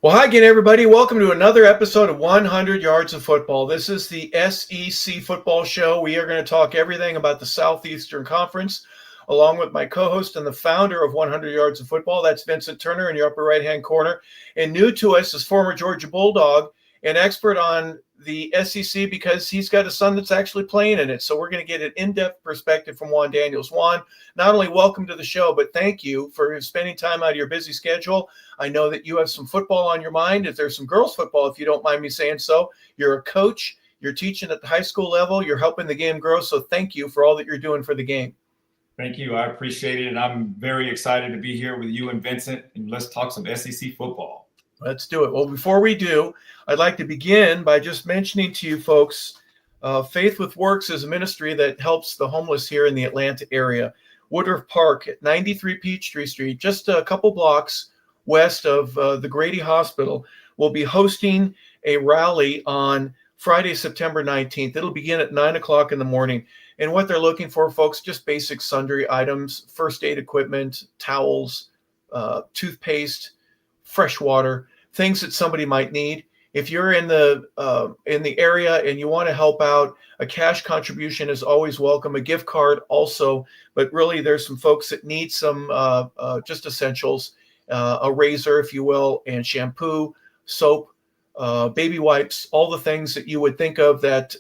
Well, hi again, everybody. Welcome to another episode of 100 Yards of Football. This is the SEC Football Show. We are going to talk everything about the Southeastern Conference, along with my co-host and the founder of 100 Yards of Football. That's Vincent Turner in your upper right-hand corner. And new to us is former Georgia Bulldog, an expert on the SEC because he's got a son that's actually playing in it. So we're going to get an in-depth perspective from Juan Daniels. Juan, not only welcome to the show, but thank you for spending time out of your busy schedule. I know that you have some football on your mind. If there's some girls football, if you don't mind me saying so, you're a coach, you're teaching at the high school level, you're helping the game grow. So thank you for all that you're doing for the game. Thank you. I appreciate it. And I'm very excited to be here with you and Vincent. And let's talk some SEC football. Let's do it. Well, before we do, I'd like to begin by just mentioning to you folks, Faith with Works is a ministry that helps the homeless here in the Atlanta area. Woodruff Park at 93 Peachtree Street, just a couple blocks west of the Grady Hospital, will be hosting a rally on Friday, September 19th. It'll begin at 9 o'clock in the morning. And what they're looking for, folks, just basic sundry items, first aid equipment, towels, toothpaste, fresh water, things that somebody might need. If you're in the area and you want to help out, a cash contribution is always welcome. A gift card also, but really there's some folks that need some just essentials, a razor, if you will, and shampoo, soap, baby wipes, all the things that you would think of that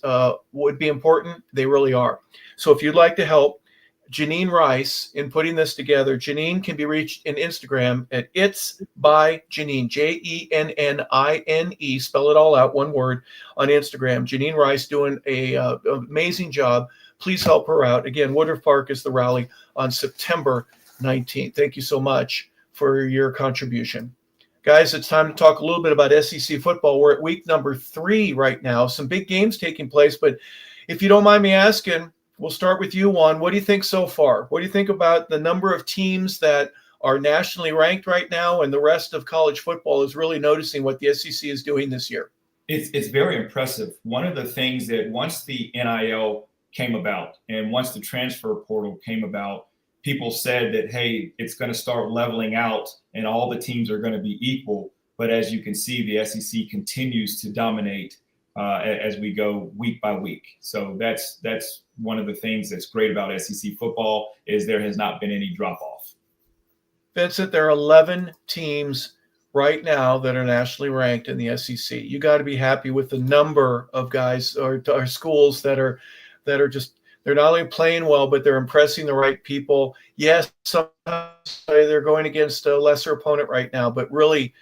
would be important. They really are. So if you'd like to help Janine Rice in putting this together, Janine can be reached in Instagram at It's by Janine, Jennine, spell it all out, one word, on Instagram. Janine Rice doing an amazing job. Please help her out. Again, Woodruff Park is the rally on September 19th. Thank you so much for your contribution. Guys, it's time to talk a little bit about SEC football. We're at week number 3 right now. Some big games taking place, but if you don't mind me asking, we'll start with you, Juan. What do you think so far? What do you think about the number of teams that are nationally ranked right now and the rest of college football is really noticing what the SEC is doing this year? It's very impressive. One of the things that once the NIL came about and once the transfer portal came about, people said that, hey, it's going to start leveling out and all the teams are going to be equal. But as you can see, the SEC continues to dominate as we go week by week. So that's one of the things that's great about SEC football is there has not been any drop off. Vincent, there are 11 teams right now that are nationally ranked in the SEC. You got to be happy with the number of guys or schools that are just, they're not only playing well, but they're impressing the right people. Yes, sometimes they're going against a lesser opponent right now, but really,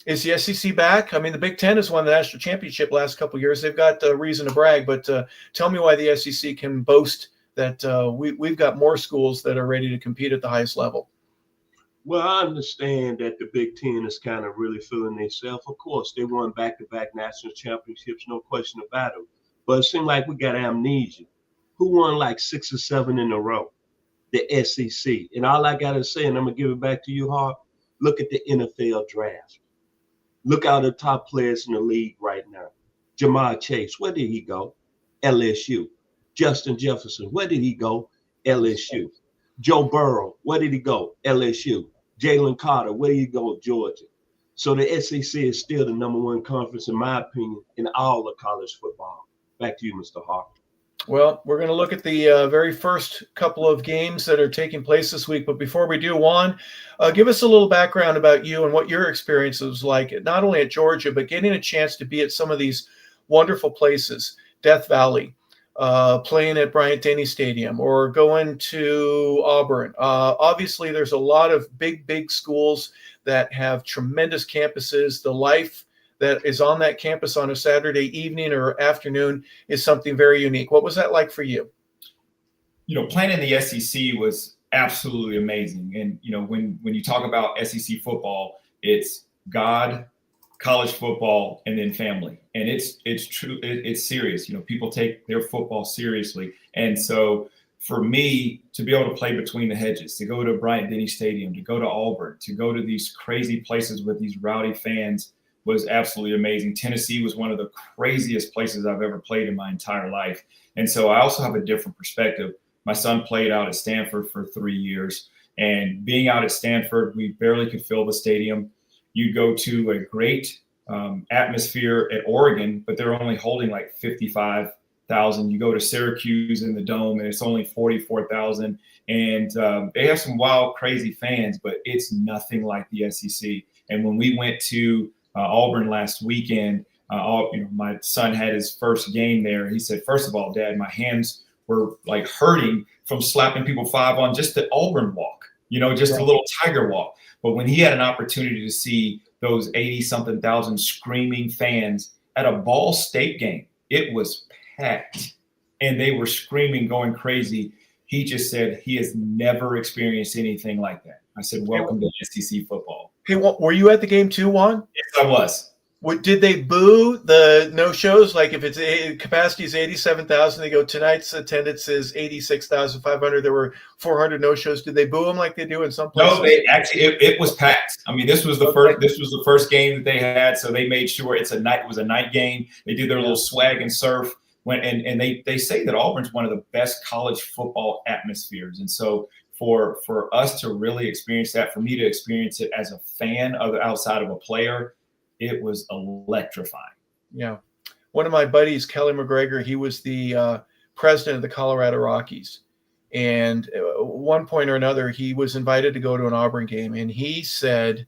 is the SEC back? I mean, the Big Ten has won the national championship last couple of years. They've got a reason to brag, but tell me why the SEC can boast that we've got more schools that are ready to compete at the highest level. Well, I understand that the Big Ten is kind of really feeling themselves. Of course, they won back-to-back national championships, no question about it. But it seemed like we got amnesia. Who won like 6 or 7 in a row? The SEC. And all I got to say, and I'm going to give it back to you, Harp, look at the NFL draft. Look out at the top players in the league right now. Jamar Chase, where did he go? LSU. Justin Jefferson, where did he go? LSU. Joe Burrow, where did he go? LSU. Jalen Carter, where did he go? Georgia. So the SEC is still the number 1 conference, in my opinion, in all of college football. Back to you, Mr. Hart. Well, we're going to look at the very first couple of games that are taking place this week. But before we do, Juan, give us a little background about you and what your experience was like, not only at Georgia, but getting a chance to be at some of these wonderful places, Death Valley, playing at Bryant-Denny Stadium, or going to Auburn. Obviously, there's a lot of big schools that have tremendous campuses. The life that is on that campus on a Saturday evening or afternoon is something very unique. What was that like for you? You know, playing in the SEC was absolutely amazing. And, you know, when you talk about SEC football, it's God, college football, and then family. And it's true. It's serious. You know, people take their football seriously. And so for me to be able to play between the hedges, to go to Bryant-Denny Stadium, to go to Auburn, to go to these crazy places with these rowdy fans was absolutely amazing. Tennessee was one of the craziest places I've ever played in my entire life. And so I also have a different perspective. My son played out at Stanford for 3 years, and being out at Stanford, we barely could fill the stadium. You go to a great atmosphere at Oregon, but they're only holding like 55,000. You go to Syracuse in the Dome, and it's only 44,000. And they have some wild, crazy fans, but it's nothing like the SEC. And when we went to Auburn last weekend, my son had his first game there. He said, first of all, Dad, my hands were like hurting from slapping people 5 on just the Auburn walk, just a little tiger walk. But when he had an opportunity to see those 80-something thousand screaming fans at a Ball State game, it was packed, and they were screaming, going crazy. He just said he has never experienced anything like that. I said, welcome to SEC football. Hey, were you at the game too, Juan? Yes, I was. Did they boo the no-shows? Like if it's capacity is 87,000, they go, tonight's attendance is 86,500. There were 400 no-shows. Did they boo them like they do in some places? No, they actually it was packed. I mean, this was the first game that they had, so they made sure it was a night game. They did their little swag and surf. And they say that Auburn's one of the best college football atmospheres. And so for us to really experience that, for me to experience it as a fan outside of a player, it was electrifying. Yeah. One of my buddies, Kelly McGregor, he was the president of the Colorado Rockies. And at one point or another, he was invited to go to an Auburn game. And he said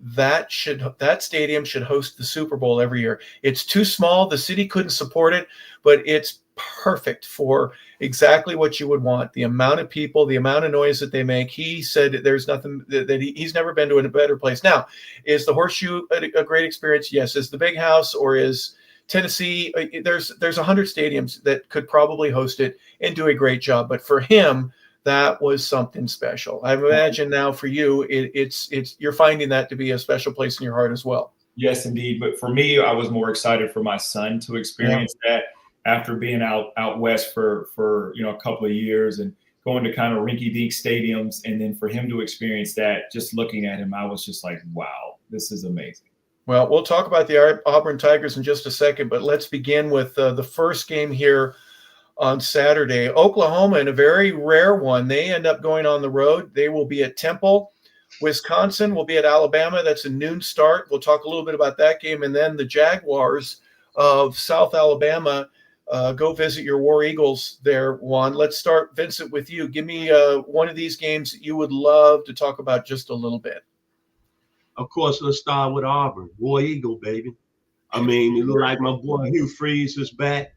that stadium should host the Super Bowl every year. It's too small. The city couldn't support it, but it's perfect for exactly what you would want. The amount of people, the amount of noise that they make. He said there's nothing that he's never been to in a better place. Now, is the Horseshoe a great experience? Yes. Is the Big House, or is Tennessee? There's 100 stadiums that could probably host it and do a great job. But for him, that was something special. I imagine now for you, it's you're finding that to be a special place in your heart as well. Yes, indeed. But for me, I was more excited for my son to experience that after being out west for a couple of years and going to kind of rinky-dink stadiums, and then for him to experience that, just looking at him, I was just like, wow, this is amazing. Well, we'll talk about the Auburn Tigers in just a second, but let's begin with the first game here on Saturday. Oklahoma, in a very rare one, they end up going on the road. They will be at Temple. Wisconsin will be at Alabama. That's a noon start. We'll talk a little bit about that game. And then the Jaguars of South Alabama go visit your War Eagles there, Juan. Let's start, Vincent, with you. Give me one of these games that you would love to talk about just a little bit. Of course, let's start with Auburn. War Eagle, baby. I mean, it look like my boy Hugh Freeze is back.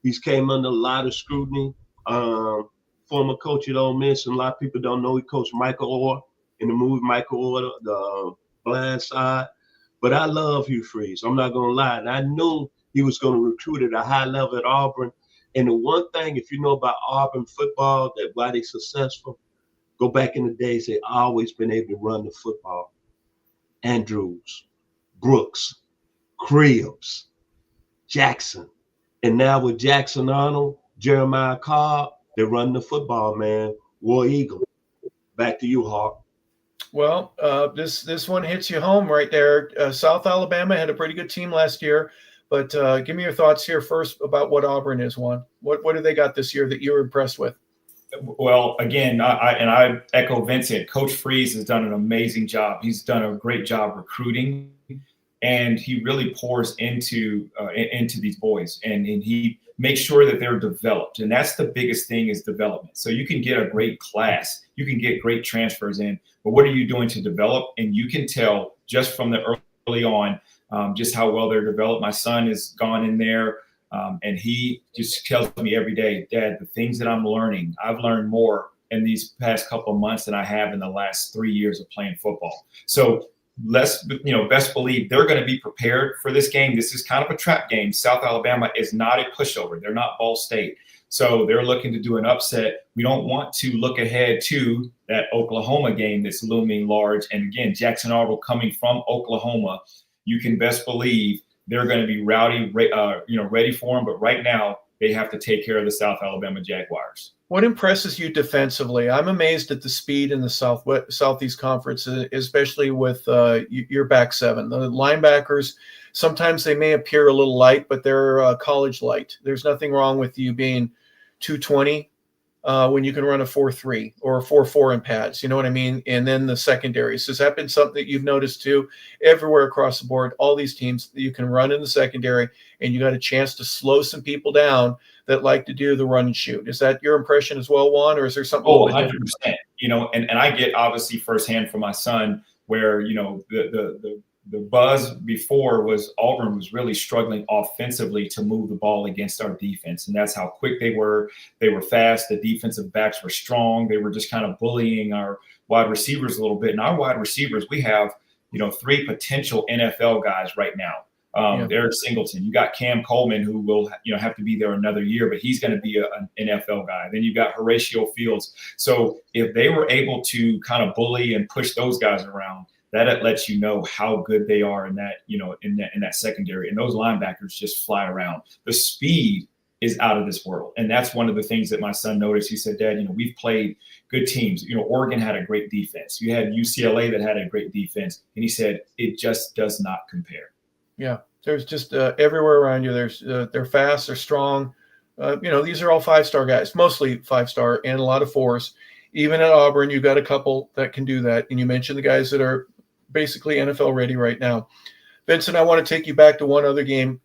He's came under a lot of scrutiny. Former coach at Ole Miss, and a lot of people don't know he coached Michael Orr in the movie Michael Orr, The Blind Side. But I love Hugh Freeze. I'm not going to lie. And I knew he was going to recruit at a high level at Auburn. And the one thing, if you know about Auburn football, that why they're successful, go back in the days, they always been able to run the football. Andrews, Brooks, Krebs, Jackson. And now with Jackson Arnold, Jeremiah Cobb, they run the football, man. War Eagle. Back to you, Hawk. Well, this one hits you home right there. South Alabama had a pretty good team last year, but give me your thoughts here first about what Auburn is, Juan. What do they got this year that you were impressed with? Well, again, I echo Vincent. Coach Freeze has done an amazing job. He's done a great job recruiting, and he really pours into these boys, and he makes sure that they're developed. And that's the biggest thing, is development. So you can get a great class, you can get great transfers in, but what are you doing to develop? And you can tell just from the early on just how well they're developed. My son has gone in there. And he just tells me every day, Dad, the things that I'm learning, I've learned more in these past couple of months than I have in the last 3 years of playing football. So best believe they're going to be prepared for this game. This is kind of a trap game. South Alabama is not a pushover. They're not Ball State. So they're looking to do an upset. We don't want to look ahead to that Oklahoma game that's looming large. And again, Jackson Arnold coming from Oklahoma, you can best believe they're going to be rowdy, ready for them. But right now, they have to take care of the South Alabama Jaguars. What impresses you defensively? I'm amazed at the speed in the Southeast Conference, especially with your back seven. The linebackers, sometimes they may appear a little light, but they're college light. There's nothing wrong with you being 220, when you can run a 4-3 or a 4-4 in pads, you know what I mean? And then the secondaries. Has that been something that you've noticed too? Everywhere across the board, all these teams, you can run in the secondary, and you got a chance to slow some people down that like to do the run and shoot. Is that your impression as well, Juan, or is there something? Oh, 100%. You know, and I get obviously firsthand from my son where, you know, the buzz before was Auburn was really struggling offensively to move the ball against our defense. And that's how quick they were. They were fast. The defensive backs were strong. They were just kind of bullying our wide receivers a little bit. And our wide receivers, we have, you know, 3 potential NFL guys right now. Eric Singleton. You got Cam Coleman, who will, you know, have to be there another year, but he's going to be an NFL guy. Then you got Horatio Fields. So if they were able to kind of bully and push those guys around, that lets you know how good they are in that, you know, in that secondary. And those linebackers just fly around. The speed is out of this world. And that's one of the things that my son noticed. He said, Dad, you know, we've played good teams. You know, Oregon had a great defense. You had UCLA that had a great defense. And he said, it just does not compare. Yeah. There's just everywhere around you. There's they're fast, they're strong. You know, these are all 5-star guys, mostly 5-star and a lot of 4s. Even at Auburn, you've got a couple that can do that. And you mentioned the guys that are basically NFL ready right now. Vincent, I want to take you back to one other game.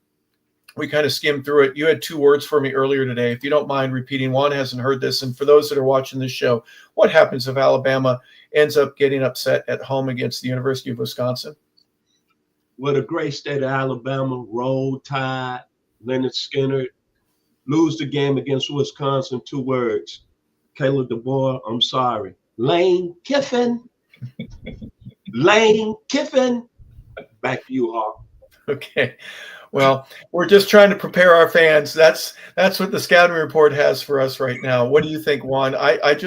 We kind of skimmed through it. You had 2 words for me earlier today. If you don't mind repeating, Juan hasn't heard this. And for those that are watching this show, what happens if Alabama ends up getting upset at home against the University of Wisconsin? What a great state of Alabama, Roll Tide, Leonard Skinner, lose the game against Wisconsin, 2 words. Caleb DeBoer, I'm sorry. Lane Kiffin. Lane Kiffin. Back to you, Harp. Okay. Well, we're just trying to prepare our fans. That's what the scouting report has for us right now. What do you think, Juan? I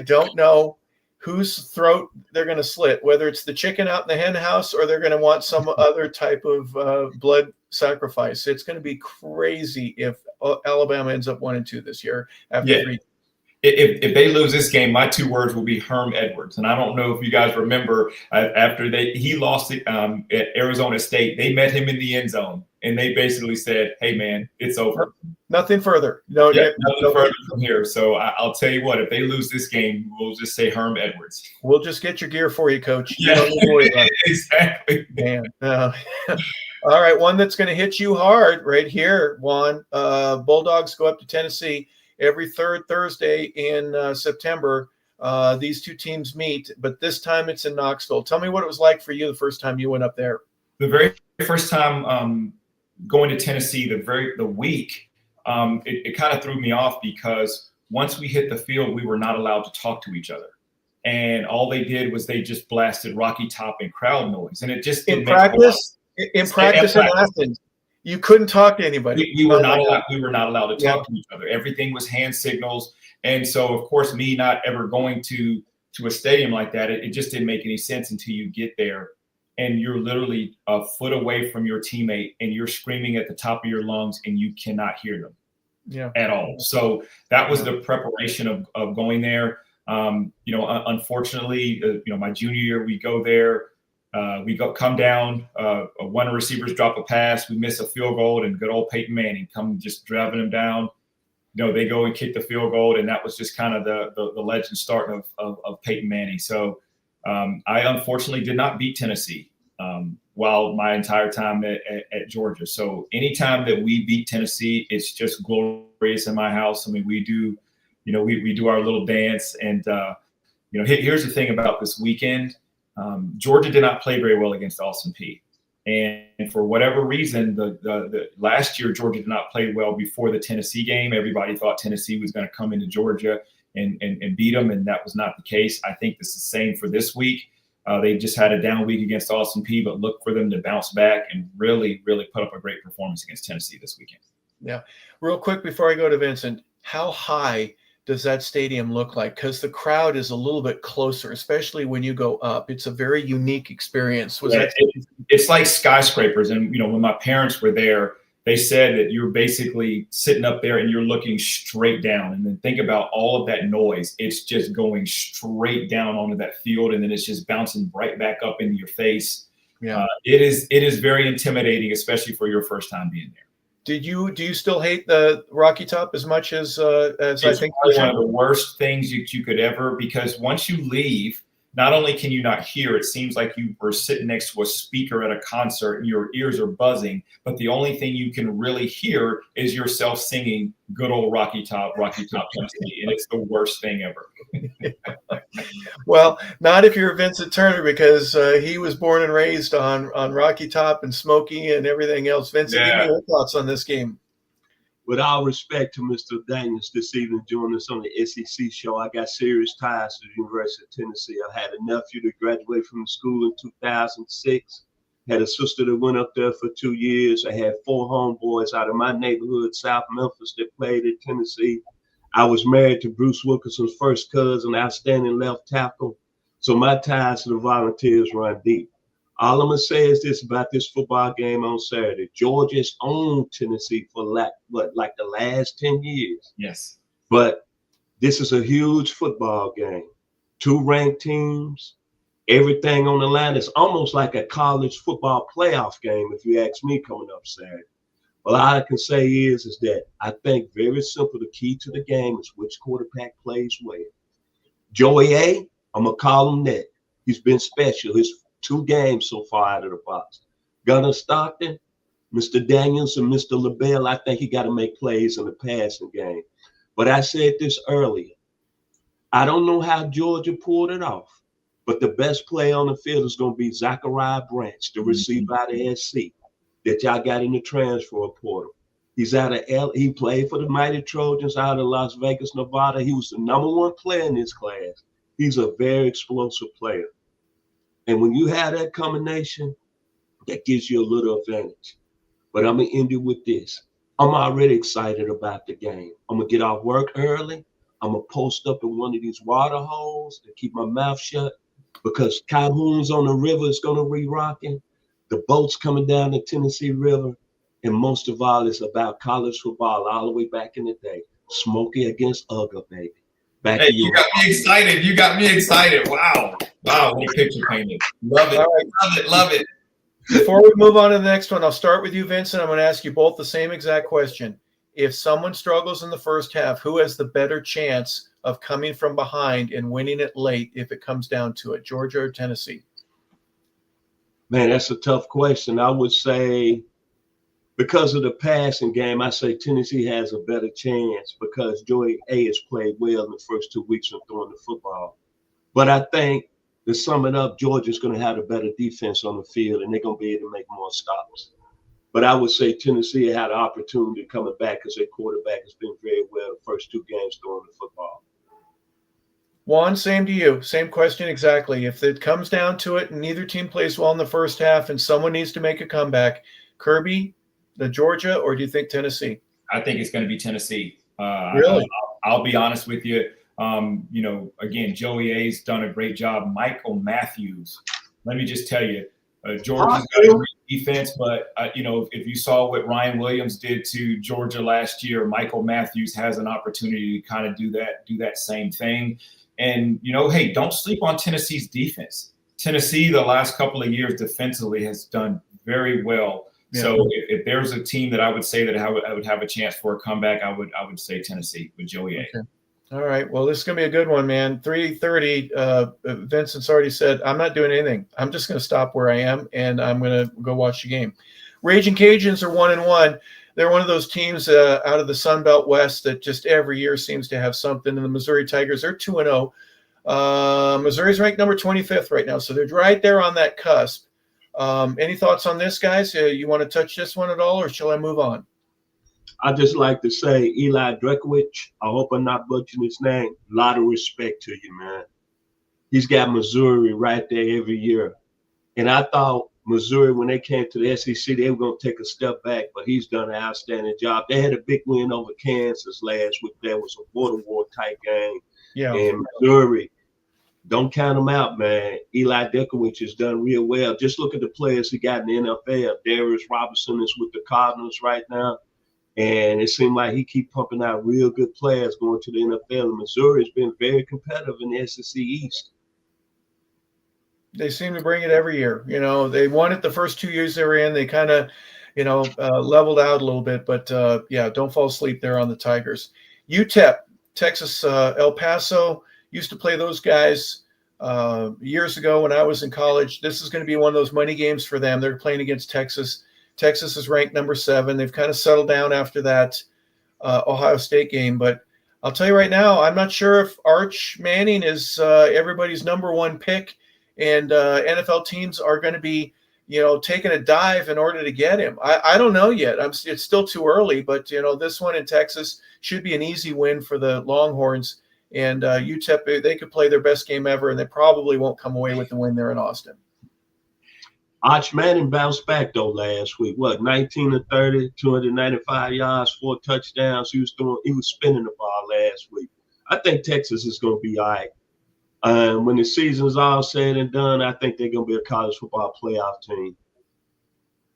don't know whose throat they're going to slit, whether it's the chicken out in the hen house or they're going to want some other type of blood sacrifice. It's going to be crazy if Alabama ends up 1-2 this year after 3. If they lose this game, my 2 words will be Herm Edwards. And I don't know if you guys remember after he lost it at Arizona State, they met him in the end zone and they basically said, "Hey man, it's over. Nothing further. Nothing further from here." So I'll tell you what, if they lose this game, we'll just say Herm Edwards. We'll just get your gear for you, Coach. Yeah, you don't need to worry about it. Exactly. Man. All right, one that's going to hit you hard right here, Juan. Bulldogs go up to Tennessee every 3rd Thursday in September. These 2 teams meet, but this time it's in Knoxville. Tell me what it was like for you the first time you went up there. The very first time going to Tennessee, the week, it kind of threw me off because once we hit the field, we were not allowed to talk to each other. And all they did was they just blasted Rocky Top and crowd noise. And it just didn't in practice in Athens, you couldn't talk to anybody. We were not allowed to talk to each other. Everything was hand signals. And so, of course, me not ever going to a stadium like that, it just didn't make any sense until you get there and you're literally a foot away from your teammate and you're screaming at the top of your lungs and you cannot hear them at all. So that was the preparation of going there. You know, unfortunately, you know, my junior year, we go there. Come down, one of the receivers drop a pass, we miss a field goal, and good old Peyton Manning come just driving them down. You know, they go and kick the field goal, and that was just kind of the legend start of Peyton Manning. So I unfortunately did not beat Tennessee while my entire time at Georgia. So anytime that we beat Tennessee, it's just glorious in my house. I mean, we do, you know, we do our little dance, and you know, here's the thing about this weekend. Georgia did not play very well against Austin Peay. And for whatever reason, the last year, Georgia did not play well before the Tennessee game. Everybody thought Tennessee was going to come into Georgia and beat them, and that was not the case. I think it's the same for this week. They just had a down week against Austin Peay, but look for them to bounce back and really, really put up a great performance against Tennessee this weekend. Yeah. Real quick before I go to Vincent, how high does that stadium look like? Because the crowd is a little bit closer, especially when you go up. It's a very unique experience. It's like skyscrapers. And, you know, when my parents were there, they said that you're basically sitting up there and you're looking straight down. And then think about all of that noise. It's just going straight down onto that field, and then it's just bouncing right back up into your face. Yeah, it is very intimidating, especially for your first time being there. do you still hate the Rocky Top as much as I think it's one of the worst things you could ever, because once you leave, not only can you not hear, it seems like you were sitting next to a speaker at a concert and your ears are buzzing, but the only thing you can really hear is yourself singing good old Rocky Top, Tennessee, and it's the worst thing ever. Well, not if you're Vincent Turner, because he was born and raised on Rocky Top and Smoky and everything else. Vincent, give me your thoughts on this game. With all respect to Mr. Daniels this evening joining us on the SEC show, I got serious ties to the University of Tennessee. I had a nephew that graduated from the school in 2006. Had a sister that went up there for 2 years. I had 4 homeboys out of my neighborhood, South Memphis, that played at Tennessee. I was married to Bruce Wilkinson's first cousin, outstanding left tackle. So my ties to the Volunteers run deep. All I'm going to say is this about this football game on Saturday. Georgia's owned Tennessee for like the last 10 years. Yes. But this is a huge football game. 2 ranked teams, everything on the line. It's almost like a college football playoff game, if you ask me, coming up Saturday. All I can say is that I think very simple, the key to the game is which quarterback plays well. Joey A, I'm going to call him that. He's been special. His 2 games so far out of the box. Gunnar Stockton, Mr. Daniels, and Mr. LeBel, I think he got to make plays in the passing game. But I said this earlier. I don't know how Georgia pulled it off, but the best player on the field is going to be Zachariah Branch, the receiver out of SC that y'all got in the transfer portal. He's out of he played for the Mighty Trojans out of Las Vegas, Nevada. He was the #1 player in this class. He's a very explosive player. And when you have that combination, that gives you a little advantage. But I'm going to end it with this. I'm already excited about the game. I'm going to get off work early. I'm going to post up in one of these water holes to keep my mouth shut, because Calhoun's on the river is going to be rocking. The boat's coming down the Tennessee River. And most of all, it's about college football all the way back in the day. Smokey against Uga, baby. Back Hey, to you. You got me excited. You got me excited. Wow. What a picture painted. Love it. All right. Love it. Love it. Before we move on to the next one, I'll start with you, Vincent. I'm going to ask you both the same exact question. If someone struggles in the first half, who has the better chance of coming from behind and winning it late if it comes down to it, Georgia or Tennessee? Man, that's a tough question. I would say, because of the passing game, I say Tennessee has a better chance because Joey A has played well in the first 2 weeks of throwing the football. But I think, to sum it up, Georgia's going to have a better defense on the field, and they're going to be able to make more stops. But I would say Tennessee had an opportunity coming back because their quarterback has been very well the first 2 games throwing the football. Juan, same to you. Same question exactly. If it comes down to it and neither team plays well in the first half and someone needs to make a comeback, Kirby, the Georgia, or do you think Tennessee? I think it's going to be Tennessee. Really? I'll be honest with you. Again, Joey A's done a great job. Michael Matthews, let me just tell you, Georgia's got a great defense, but if you saw what Ryan Williams did to Georgia last year, Michael Matthews has an opportunity to kind of do that same thing. And hey, don't sleep on Tennessee's defense. Tennessee, the last couple of years defensively, has done very well. Yeah. So if there's a team that I would say that I would have a chance for a comeback, I would say Tennessee with Joey A. Okay. All right. Well, this is going to be a good one, man. 3:30. Vincent's already said, I'm not doing anything. I'm just going to stop where I am, and I'm going to go watch the game. Raging Cajuns are 1-1. They're one of those teams out of the Sun Belt West that just every year seems to have something. And the Missouri Tigers are 2-0. Missouri's ranked number 25th right now, so they're right there on that cusp. Any thoughts on this, guys? You want to touch this one at all, or shall I move on? I just like to say, Eli Drekowicz, I hope I'm not butchering his name. A lot of respect to you, man. He's got Missouri right there every year. And I thought Missouri, when they came to the SEC, they were going to take a step back, but he's done an outstanding job. They had a big win over Kansas last week. That was a border war type game. Yeah. And Missouri, don't count them out, man. Eli Drekowicz has done real well. Just look at the players he got in the NFL. Darius Robinson is with the Cardinals right now. And it seemed like he keep pumping out real good players going to the NFL. And Missouri has been very competitive in the SEC East. They seem to bring it every year. They won it the first 2 years they were in. They kind of, leveled out a little bit. But yeah, don't fall asleep there on the Tigers. UTEP, Texas, El Paso, used to play those guys years ago when I was in college. This is going to be one of those money games for them. They're playing against Texas. Texas is ranked number 7. They've kind of settled down after that Ohio State game. But I'll tell you right now, I'm not sure if Arch Manning is everybody's number 1 pick, and NFL teams are going to be, taking a dive in order to get him. I don't know yet. It's still too early, but this one in Texas should be an easy win for the Longhorns. And UTEP, they could play their best game ever, and they probably won't come away with the win there in Austin. Arch Manning bounced back though last week. 19 of 30, 295 yards, 4 touchdowns. He was spinning the ball last week. I think Texas is going to be all right. When the season's all said and done, I think they're going to be a college football playoff team.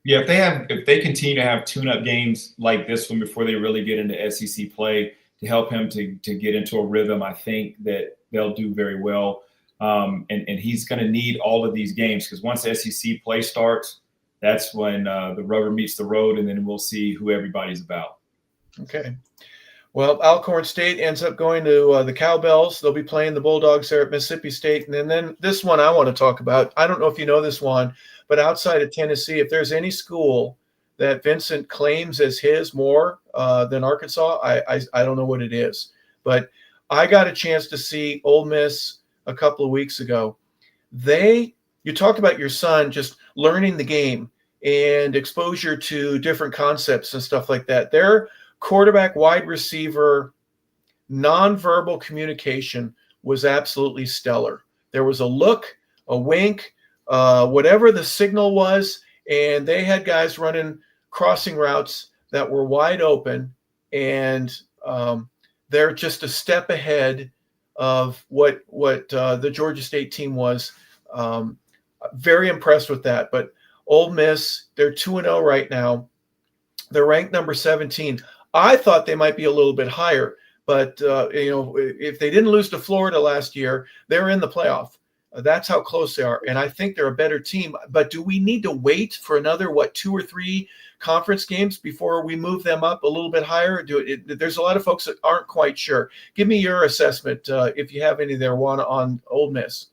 Yeah, if they continue to have tune-up games like this one before they really get into SEC play to help him to get into a rhythm, I think that they'll do very well. And he's going to need all of these games, because once SEC play starts, that's when the rubber meets the road, and then we'll see who everybody's about. Okay. Well, Alcorn State ends up going to the Cowbells. They'll be playing the Bulldogs there at Mississippi State. And then this one I want to talk about. I don't know if you know this one, but outside of Tennessee, if there's any school that Vincent claims as his more than Arkansas, I don't know what it is. But I got a chance to see Ole Miss a couple of weeks ago. You talked about your son just learning the game and exposure to different concepts and stuff like that. Their quarterback, wide receiver, nonverbal communication was absolutely stellar. There was a look, a wink, whatever the signal was, and they had guys running crossing routes that were wide open, and they're just a step ahead of what the Georgia State team was. Very impressed with that. But Ole Miss, they're 2-0 right now. They're ranked number 17. I thought they might be a little bit higher, but if they didn't lose to Florida last year, they're in the playoff. That's how close they are, and I think they're a better team. But do we need to wait for another 2 or 3 conference games before we move them up a little bit higher? There's a lot of folks that aren't quite sure. Give me your assessment if you have any there, Juan, on Ole Miss.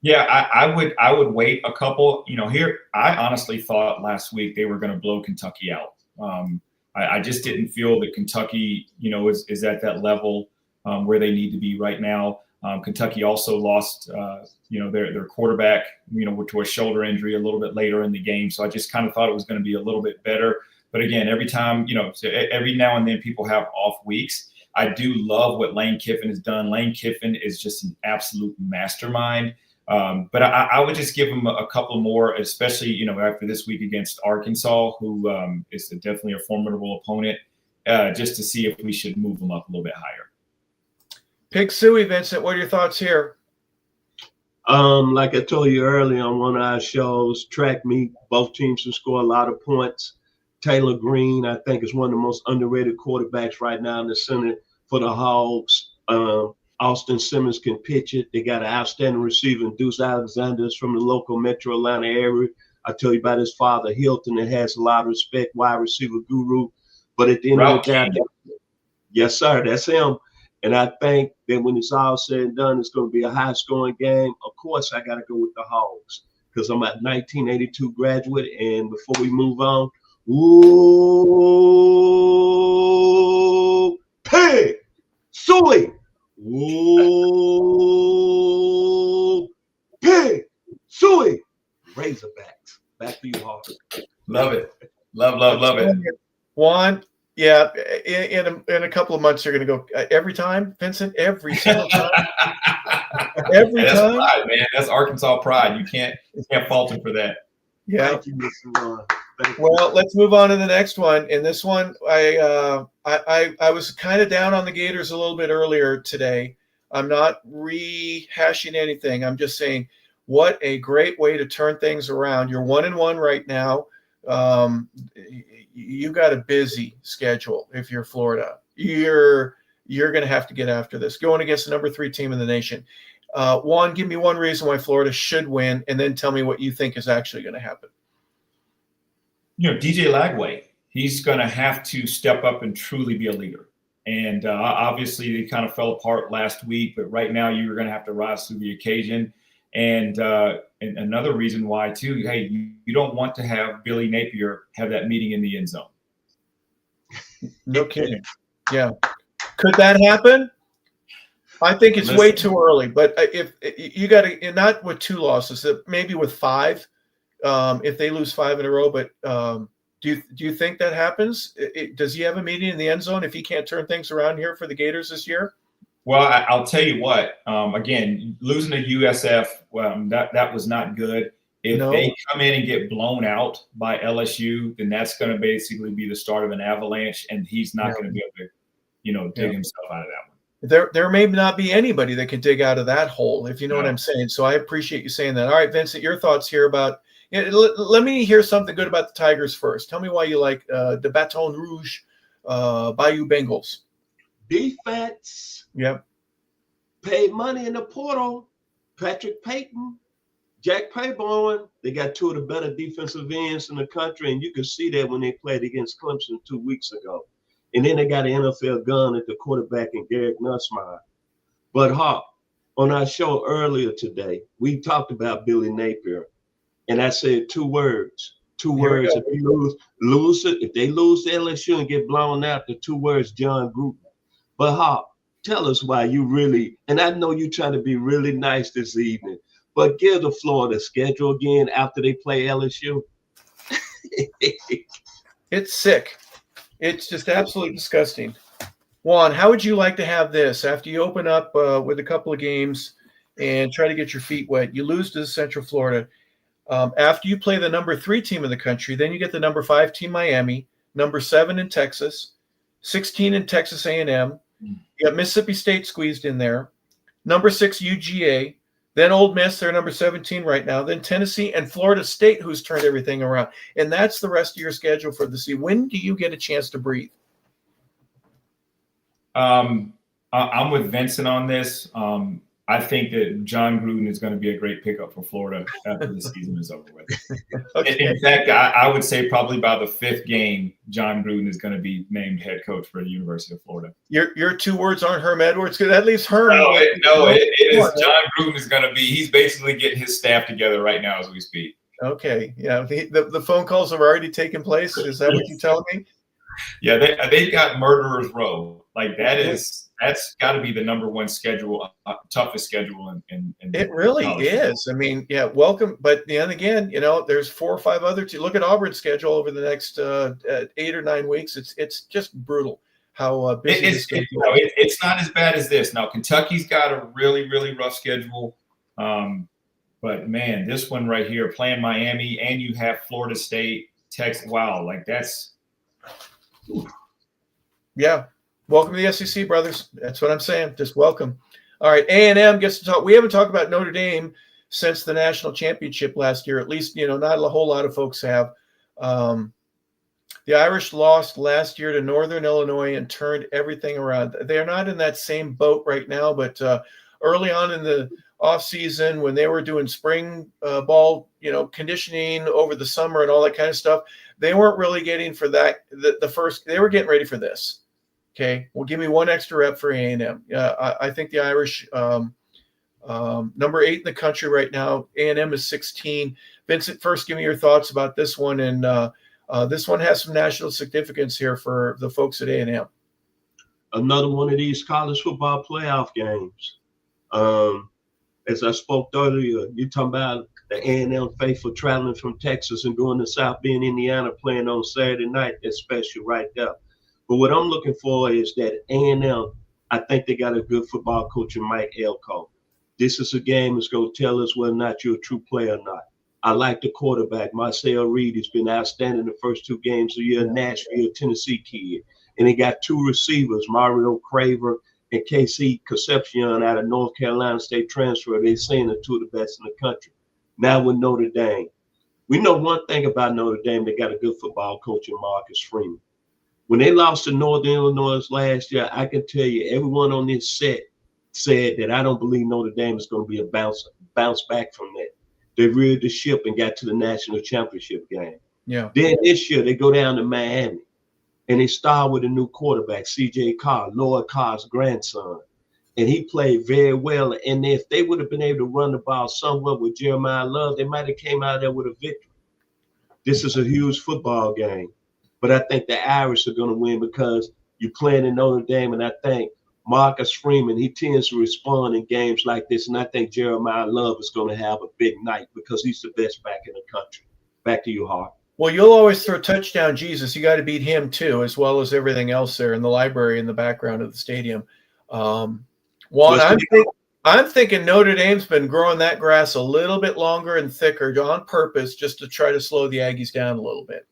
Yeah, I would wait a couple. Here I honestly thought last week they were going to blow Kentucky out. I just didn't feel that Kentucky, is at that level where they need to be right now. Kentucky also lost, their quarterback, to a shoulder injury a little bit later in the game. So I just kind of thought it was going to be a little bit better. But again, every time, every now and then people have off weeks. I do love what Lane Kiffin has done. Lane Kiffin is just an absolute mastermind. But I would just give him a couple more, especially, after this week against Arkansas, who is definitely a formidable opponent, just to see if we should move them up a little bit higher. Pig Suey, Vincent, what are your thoughts here? Like I told you earlier on one of our shows, track meet, both teams can score a lot of points. Taylor Green, I think, is one of the most underrated quarterbacks right now in the center for the Hogs. Austin Simmons can pitch it. They got an outstanding receiver, Deuce Alexander, from the local metro Atlanta area. I tell you about his father, Hilton, that has a lot of respect, wide receiver guru. But at the end of the day, yes, sir, that's him. And I think that when it's all said and done, it's going to be a high-scoring game. Of course, I got to go with the Hogs because I'm a 1982 graduate. And before we move on, ooh, Pig Suey. Ooh, Pig Suey. Razorbacks. Back to you, Harper. Love it. Love it. Juan, yeah, in a couple of months, you're going to go every time, Vincent, every single time. That's time. Pride, man. That's Arkansas pride. You can't fault him for that. Yeah. Thank you, Mr. Ron. Well, let's move on to the next one. In this one, I was kind of down on the Gators a little bit earlier today. I'm not rehashing anything. I'm just saying, what a great way to turn things around. You're 1-1 right now. You got a busy schedule. If you're Florida, you're going to have to get after this. Going against the number 3 team in the nation. Juan, give me one reason why Florida should win, and then tell me what you think is actually going to happen. DJ Lagway, he's going to have to step up and truly be a leader. And obviously, they kind of fell apart last week, but right now you're going to have to rise to the occasion. And another reason why, too, hey, you don't want to have Billy Napier have that meeting in the end zone. No kidding. Yeah. Could that happen? I think it's way too early. But if you got to, not with 2 losses, maybe with 5, if they lose 5 in a row. But do you think that happens? Does he have a meeting in the end zone if he can't turn things around here for the Gators this year? Well, I'll tell you what. Again, losing to USF, that was not good. If they come in and get blown out by LSU, then that's going to basically be the start of an avalanche, and he's not going to be able to, dig himself out of that one. There may not be anybody that can dig out of that hole, if you know what I'm saying. So I appreciate you saying that. All right, Vincent, your thoughts here about. Let me hear something good about the Tigers first. Tell me why you like the Baton Rouge Bayou Bengals. Defense. Yep. Paid money in the portal. Patrick Payton, Jack Payborn. They got 2 of the better defensive ends in the country, and you could see that when they played against Clemson 2 weeks ago. And then they got an NFL gun at the quarterback in Garrett Nussmeier. But Hawk, on our show earlier today, we talked about Billy Napier. And I said 2 words. 2 words. If they lose to LSU and get blown out, the 2 words, John Gruden. But Hawk, tell us why you really, and I know you're trying to be really nice this evening, but give the Florida schedule again after they play LSU. It's sick. It's just absolutely disgusting. Juan, how would you like to have this after you open up with a couple of games and try to get your feet wet? You lose to Central Florida. After you play the number 3 team in the country, then you get the number 5 team, Miami, number 7 in Texas, 16 in Texas A&M. You got Mississippi State squeezed in there, number 6 UGA, then Ole Miss, they're number 17 right now, then Tennessee and Florida State, who's turned everything around. And that's the rest of your schedule for the season. When do you get a chance to breathe? I'm with Vincent on this. I think that John Gruden is going to be a great pickup for Florida after the season is over with. Okay. In fact, I would say probably by the 5th game, John Gruden is going to be named head coach for the University of Florida. Your 2 words aren't Herm Edwards, because that leaves Herm. It is John Gruden is going to be. He's basically getting his staff together right now as we speak. Okay, yeah. The phone calls have already taken place. Is that what you're telling me? Yeah, they've got Murderers Row. Like that's got to be the number 1 schedule, toughest schedule in it really is. Football. I mean, yeah, welcome. But then again, there's 4 or 5 other teams. Look at Auburn's schedule over the next 8 or 9 weeks. It's just brutal how busy it's not as bad as this. Now Kentucky's got a really, really rough schedule. But man, this one right here, playing Miami, and you have Florida State, Texas. Wow, like that's. Yeah. Welcome to the SEC, brothers. That's what I'm saying. Just welcome. All right, A&M gets to talk. We haven't talked about Notre Dame since the national championship last year. At least, not a whole lot of folks have. The Irish lost last year to Northern Illinois and turned everything around. They're not in that same boat right now, but early on in the offseason, when they were doing spring ball, conditioning over the summer and all that kind of stuff, they weren't really getting for that. The first, they were getting ready for this. Okay, well, give me 1 extra rep for A&M. I think the Irish, number 8 in the country right now. A&M is 16. Vincent, first, give me your thoughts about this one. And this one has some national significance here for the folks at A&M. Another one of these college football playoff games. As I spoke earlier, you're talking about the A&M faithful traveling from Texas and going to South Bend, Indiana, playing on Saturday night. That's special right there. But what I'm looking for is that A&M, I think they got a good football coach in Mike Elko. This is a game that's going to tell us whether or not you're a true player or not. I like the quarterback. Marcel Reed has been outstanding the first 2 games of the year, Nashville, Tennessee kid. And they got 2 receivers, Mario Craver and KC Concepcion out of North Carolina State transfer. They're saying they're 2 of the best in the country. Now with Notre Dame. We know one thing about Notre Dame. They got a good football coach in Marcus Freeman. When they lost to Northern Illinois last year, I can tell you everyone on this set said that I don't believe Notre Dame is going to be a bounce back from that. They reared the ship and got to the national championship game. Yeah. Then this year they go down to Miami and they start with a new quarterback, CJ Carr, Lloyd Carr's grandson. And he played very well. And if they would have been able to run the ball somewhat with Jeremiah Love, they might have came out there with a victory. This is a huge football game. But I think the Irish are going to win because you're playing in Notre Dame. And I think Marcus Freeman, he tends to respond in games like this. And I think Jeremiah Love is going to have a big night because he's the best back in the country. Back to you, Hart. Well, you'll always throw touchdown Jesus. You got to beat him too, as well as everything else there in the library in the background of the stadium. Juan, I'm thinking Notre Dame's been growing that grass a little bit longer and thicker on purpose just to try to slow the Aggies down a little bit.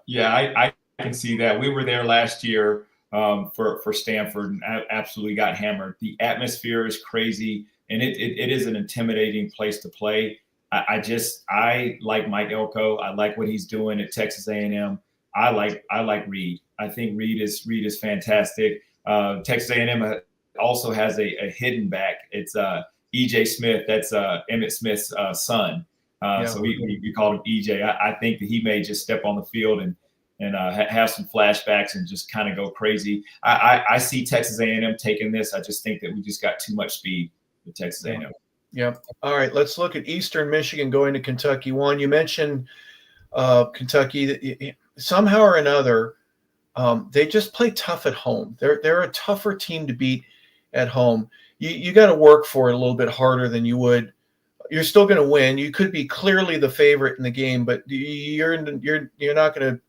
Yeah, I can see that. We were there last year for Stanford and absolutely got hammered. The atmosphere is crazy, and it is an intimidating place to play. I like Mike Elko. I like what he's doing at Texas A&M. I like Reed. I think Reed is fantastic. Texas A&M also has a hidden back. It's EJ Smith. That's Emmitt Smith's son. So we called him EJ. I think that he may just step on the field and have some flashbacks and just kind of go crazy. I see Texas A&M taking this. I just think that we just got too much speed with Texas A&M. Yeah. All right. Let's look at Eastern Michigan going to Kentucky. Juan, you mentioned Kentucky. Somehow or another, they just play tough at home. They're a tougher team to beat at home. You got to work for it a little bit harder than you would. You're still going to win. You could be clearly the favorite in the game, but you're not going to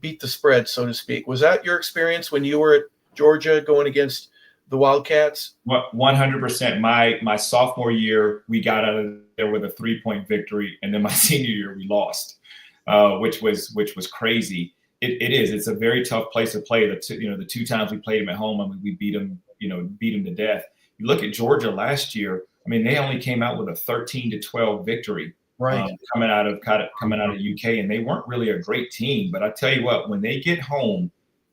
beat the spread, so to speak. Was that your experience when you were at Georgia going against the Wildcats? 100%. My sophomore year, we got out of there with a 3-point victory, and then my senior year, we lost, which was crazy. It is. It's a very tough place to play. The two times we played them at home, I mean, we beat them to death. You look at Georgia last year. I mean, they only came out with a 13-12 victory, right? Coming out of UK, and they weren't really a great team. But I tell you what, when they get home,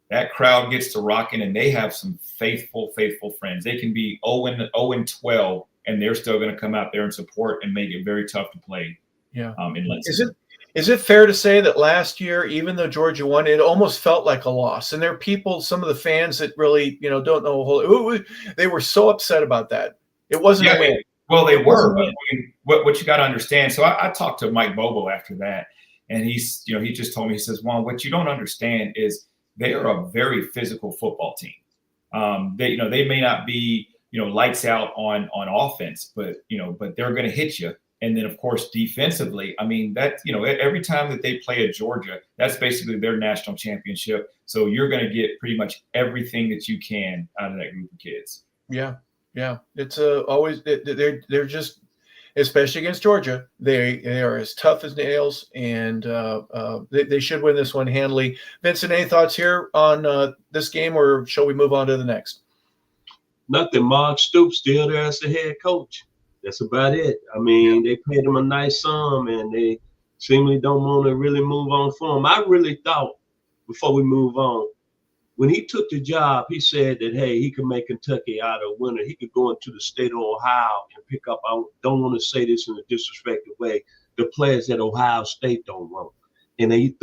that crowd gets to rocking, and they have some faithful friends. They can be 0-12, and they're still going to come out there and support and make it very tough to play. Yeah. In Lexington. Is it fair to say that last year, even though Georgia won, it almost felt like a loss? And there are people, some of the fans that really, don't know. They were so upset about that. It wasn't a win. Well, they were. But I mean, what you got to understand. So I talked to Mike Bobo after that, and he just told me, he says, Juan, what you don't understand is they are a very physical football team. They may not be, lights out on offense, but they're going to hit you. And then, of course, defensively, I mean, every time that they play at Georgia, that's basically their national championship. So you're going to get pretty much everything that you can out of that group of kids. Yeah. Yeah. It's always, they're just, especially against Georgia, they are as tough as nails, and they should win this one handily. Vincent, any thoughts here on this game, or shall we move on to the next? Nothing. Mark Stoops still there as the head coach. That's about it. I mean, they paid him a nice sum, and they seemingly don't want to really move on for him. I really thought, before we move on, when he took the job, he said that, hey, he could make Kentucky out a winner. He could go into the state of Ohio and pick up, I don't want to say this in a disrespectful way, the players that Ohio State don't want. And he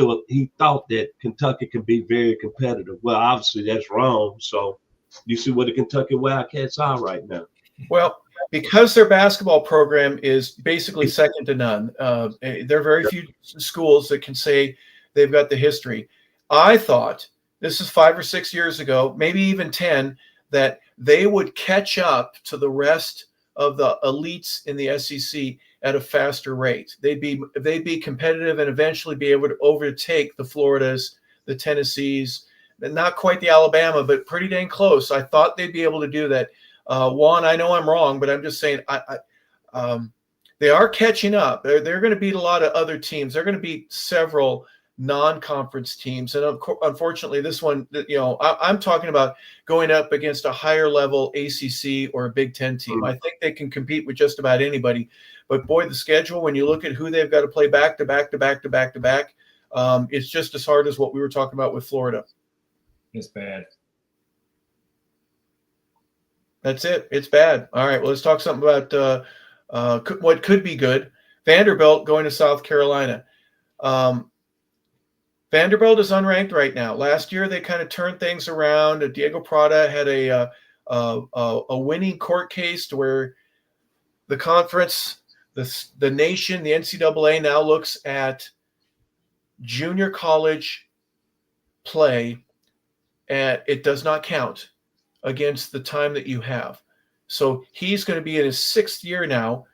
thought that Kentucky can be very competitive. Well, obviously that's wrong. So you see what the Kentucky Wildcats are right now. Well, because their basketball program is basically second to none, there are very few schools that can say they've got the history. I thought, this is 5 or 6 years ago, maybe even 10, that they would catch up to the rest of the elites in the SEC at a faster rate. They'd be competitive and eventually be able to overtake the Floridas, the Tennessees, not quite the Alabama, but pretty dang close. I thought they'd be able to do that. Juan, I know I'm wrong, but I'm just saying they are catching up. They're going to beat a lot of other teams. They're going to beat several non-conference teams, and unfortunately, this one, I'm talking about going up against a higher level ACC or a Big Ten team. I think they can compete with just about anybody. But boy, the schedule, when you look at who they've got to play back to back, it's just as hard as what we were talking about with Florida. It's bad. That's it. It's bad. All right. Well, let's talk something about what could be good. Vanderbilt going to South Carolina. Vanderbilt is unranked right now. Last year, they kind of turned things around. Diego Prada had a winning court case to where the conference, the nation, the NCAA now looks at junior college play, and it does not count against the time that you have. So he's going to be in his 6th year now.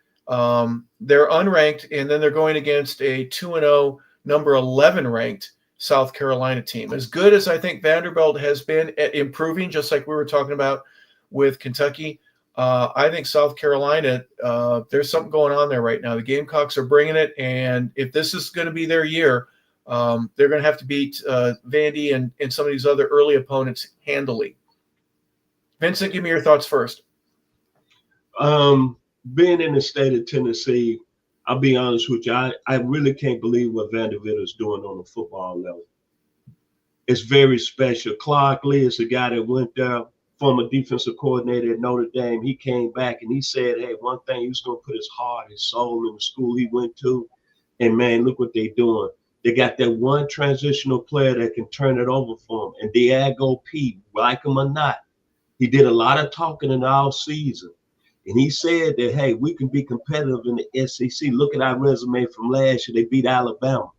They're unranked, and then they're going against a 2-0, number 11 ranked South Carolina team. As good as I think Vanderbilt has been at improving, just like we were talking about with Kentucky, I think South Carolina, there's something going on there right now. The Gamecocks are bringing it, and if this is going to be their year, they're going to have to beat Vandy and some of these other early opponents handily. Vincent, give me your thoughts first. Being in the state of Tennessee, I'll be honest with you, I really can't believe what Vanderbilt is doing on the football level. It's very special. Clark Lee is the guy that went there, former defensive coordinator at Notre Dame. He came back and he said, hey, one thing, he was going to put his heart, his soul in the school he went to. And, man, look what they're doing. They got that one transitional player that can turn it over for them. And Diego P., like him or not, he did a lot of talking in the offseason. And he said that, hey, we can be competitive in the SEC. Look at our resume from last year. They beat Alabama.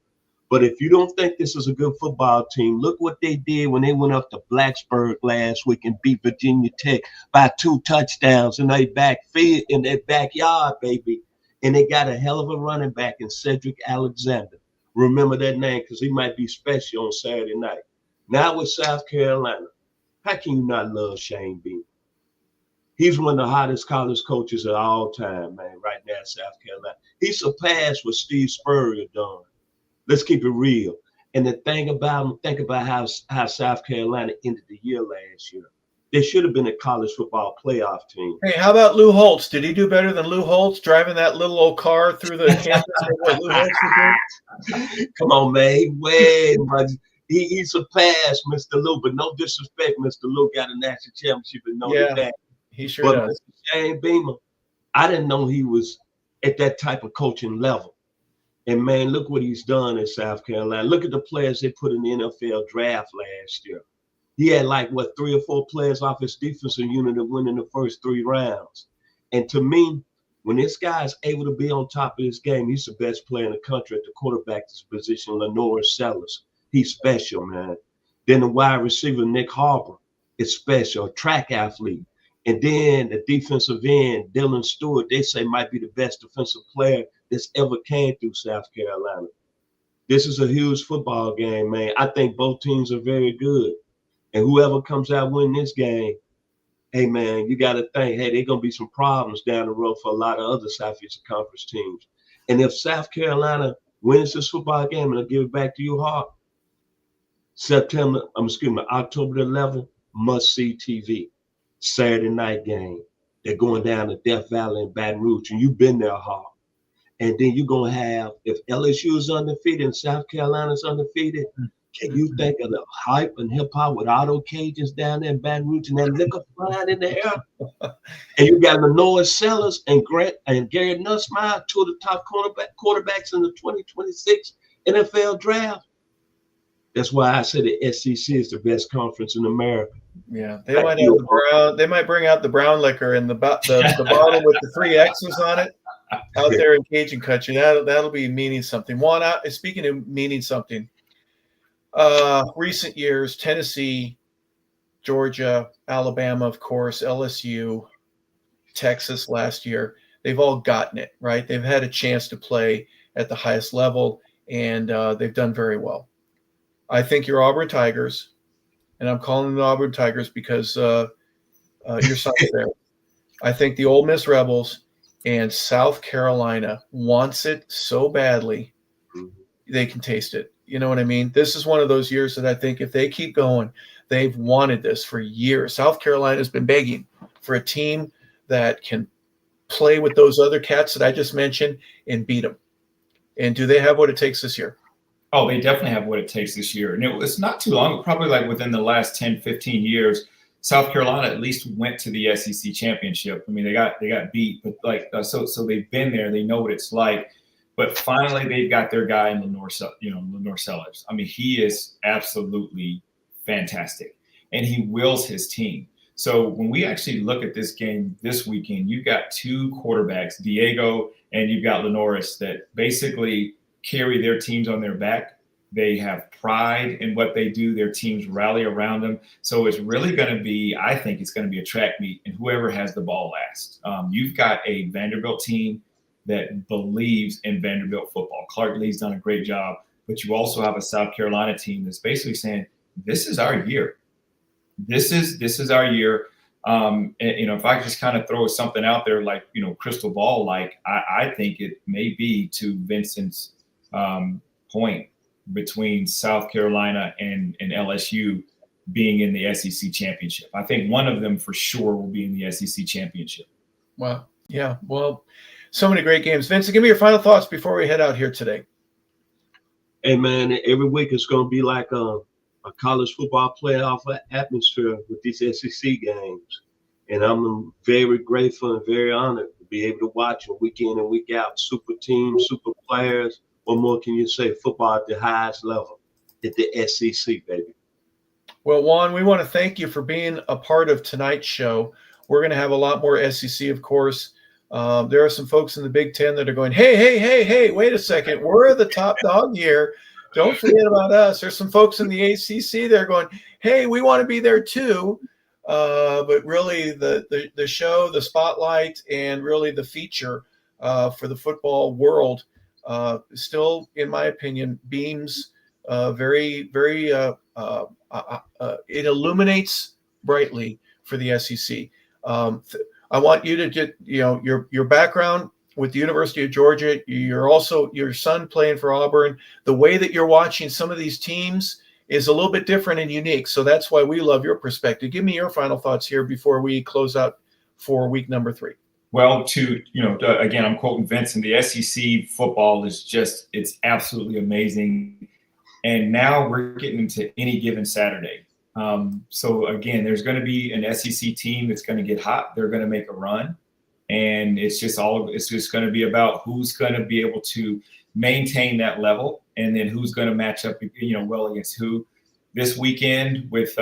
But if you don't think this is a good football team, look what they did when they went up to Blacksburg last week and beat Virginia Tech by 2 touchdowns in their backfield, in their backyard, baby. And they got a hell of a running back in Cedric Alexander. Remember that name because he might be special on Saturday night. Now with South Carolina, how can you not love Shane Beamer? He's one of the hottest college coaches of all time, man, right now in South Carolina. He surpassed what Steve Spurrier done. Let's keep it real. And the thing about him, think about how South Carolina ended the year last year. They should have been a college football playoff team. Hey, how about Lou Holtz? Did he do better than Lou Holtz driving that little old car through the campus? What Lou Holtz did? Come on, man. He surpassed Mr. Lou, but no disrespect, Mr. Lou got a national championship in Notre Dame. He sure does. Shane Beamer, I didn't know he was at that type of coaching level. And, man, look what he's done in South Carolina. Look at the players they put in the NFL draft last year. He had 3 or 4 players off his defensive unit that went in the first 3 rounds. And to me, when this guy is able to be on top of his game, he's the best player in the country at the quarterback position, Lenore Sellers. He's special, man. Then the wide receiver, Nick Harper, is special, a track athlete. And then the defensive end, Dylan Stewart, they say might be the best defensive player that's ever came through South Carolina. This is a huge football game, man. I think both teams are very good. And whoever comes out winning this game, hey, man, you got to think, hey, there are going to be some problems down the road for a lot of other Southeastern Conference teams. And if South Carolina wins this football game, and I'll give it back to you, Hart, October the 11th, must-see TV. Saturday night game. They're going down to Death Valley in Baton Rouge, and you've been there, Hart. And then you're going to have, if LSU is undefeated and South Carolina's undefeated, can you think of the hype and hip-hop with auto cages down there in Baton Rouge and that liquor flying in the air? And you got Lenore Sellers and Gary Nussmeier, 2 of the top quarterbacks in the 2026 NFL draft. That's why I said the SEC is the best conference in America. Yeah, they might have the brown. They might bring out the brown liquor and the bottle with the 3 X's on it out there in Cajun country. That'll be meaning something. Juan, speaking of meaning something, recent years, Tennessee, Georgia, Alabama, of course, LSU, Texas last year, they've all gotten it, right? They've had a chance to play at the highest level, and they've done very well. I think your Auburn Tigers, and I'm calling them the Auburn Tigers because your son's there. I think the Ole Miss Rebels and South Carolina wants it so badly they can taste it. You know what I mean? This is one of those years that I think if they keep going, they've wanted this for years. South Carolina has been begging for a team that can play with those other cats that I just mentioned and beat them. And do they have what it takes this year? Oh, they definitely have what it takes this year. And it's not too long, probably within the last 10, 15 years, South Carolina at least went to the SEC championship. I mean, they got beat, but so they've been there. They know what it's like. But finally, they've got their guy in Lenore Sellers. I mean, he is absolutely fantastic, and he wills his team. So when we actually look at this game this weekend, you've got two quarterbacks, Diego and you've got Lenoris, that basically carry their teams on their back. They have pride in what they do. Their teams rally around them. So it's really going to be, I think it's going to be a track meet, and whoever has the ball last. You've got a Vanderbilt team that believes in Vanderbilt football. Clark Lee's done a great job, but you also have a South Carolina team that's basically saying, this is our year. This is our year. And, if I just kind of throw something out there, like, crystal ball, like I think it may be, to Vincent's point, between South Carolina and LSU being in the SEC championship. I think one of them for sure will be in the SEC championship. Wow. Yeah. Well, so many great games. Vincent, give me your final thoughts before we head out here today. Hey, man, every week it's going to be like a college football playoff atmosphere with these SEC games. And I'm very grateful and very honored to be able to watch them week in and week out. Super teams, super players. What more can you say? Football at the highest level, at the SEC, baby. Well, Juan, we want to thank you for being a part of tonight's show. We're going to have a lot more SEC, of course. There are some folks in the Big Ten that are going, hey, wait a second. We're the top dog here. Don't forget about us. There's some folks in the ACC that are going, hey, we want to be there too. But really the show, the spotlight, and really the feature for the football world still, in my opinion, beams very, very it illuminates brightly for the SEC. I want you to get, your background with the University of Georgia. You're also your son playing for Auburn. The way that you're watching some of these teams is a little bit different and unique. So that's why we love your perspective. Give me your final thoughts here before we close out for week number 3. Well, again, I'm quoting Vincent, the SEC football is just, it's absolutely amazing. And now we're getting into any given Saturday. So again, there's going to be an SEC team that's going to get hot. They're going to make a run. And it's just going to be about who's going to be able to maintain that level, and then who's going to match up, well against who. This weekend with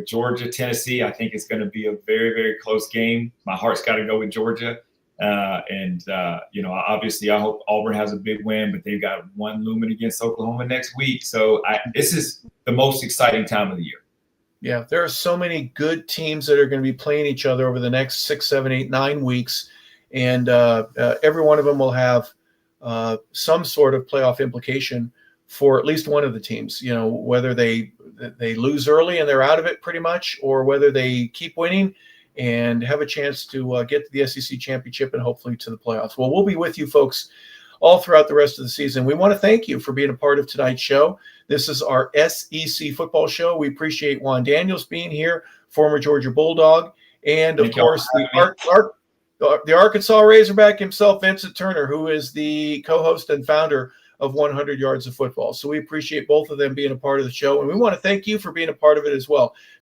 Georgia, Tennessee, I think it's going to be a very, very close game. My heart's got to go with Georgia. Obviously I hope Auburn has a big win, but they've got one looming against Oklahoma next week. So this is the most exciting time of the year. Yeah, there are so many good teams that are going to be playing each other over the next 6, 7, 8, 9 weeks. And every one of them will have some sort of playoff implication for at least one of the teams, whether they lose early and they're out of it pretty much, or whether they keep winning and have a chance to get to the SEC championship and hopefully to the playoffs. Well, we'll be with you folks all throughout the rest of the season. We want to thank you for being a part of tonight's show. This is our SEC football show. We appreciate Juan Daniels being here, former Georgia Bulldog, and of course the Arkansas Razorback himself, Vincent Turner, who is the co-host and founder of 100 Yards of Football. So we appreciate both of them being a part of the show, and we want to thank you for being a part of it as well.